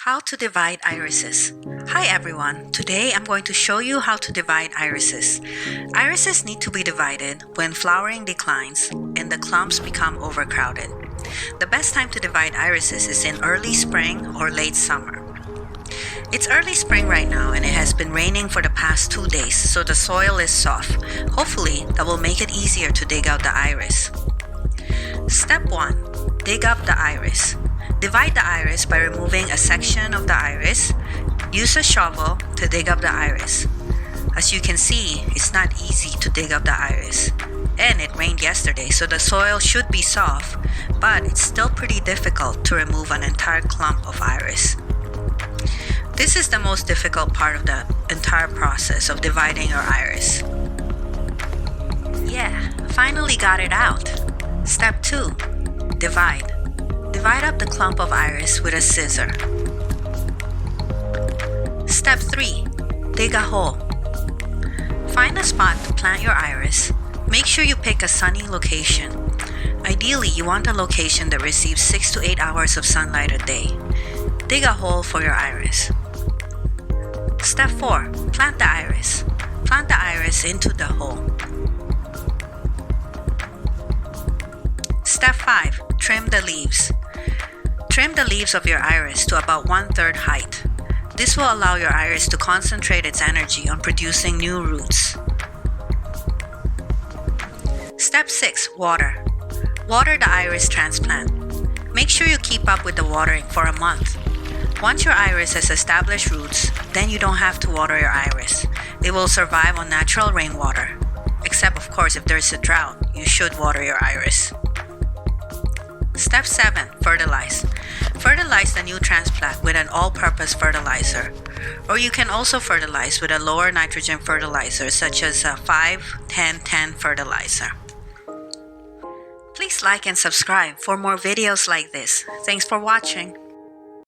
How to divide irises. Hi everyone, today I'm going to show you how to divide irises. Irises need to be divided when flowering declines and the clumps become overcrowded. The best time to divide irises is in early spring or late summer. It's early spring right now and it has been raining for the past 2 days, so the soil is soft. Hopefully that will make it easier to dig out the iris. Step 1. Dig up the iris. Divide the iris by removing a section of the iris. Use a shovel to dig up the iris. As you can see, it's not easy to dig up the iris. And it rained yesterday, so the soil should be soft, but it's still pretty difficult to remove an entire clump of iris. This is the most difficult part of the entire process of dividing your iris. Yeah, finally got it out. Step 2. Divide. Divide up the clump of iris with a scissor. Step 3. Dig a hole. Find a spot to plant your iris. Make sure you pick a sunny location. Ideally, you want a location that receives 6 to 8 hours of sunlight a day. Dig a hole for your iris. Step 4. Plant the iris. Plant the iris into the hole. Step 5. Trim the leaves. Trim the leaves of your iris to about 1/3 height. This will allow your iris to concentrate its energy on producing new roots. Step 6. Water. Water the iris transplant. Make sure you keep up with the watering for a month. Once your iris has established roots, then you don't have to water your iris. It will survive on natural rainwater. Except of course if there's a drought, you should water your iris. Step 7. Fertilize. Fertilize the new transplant with an all-purpose fertilizer. Or you can also fertilize with a lower nitrogen fertilizer such as a 5-10-10 fertilizer. Please like and subscribe for more videos like this. Thanks for watching.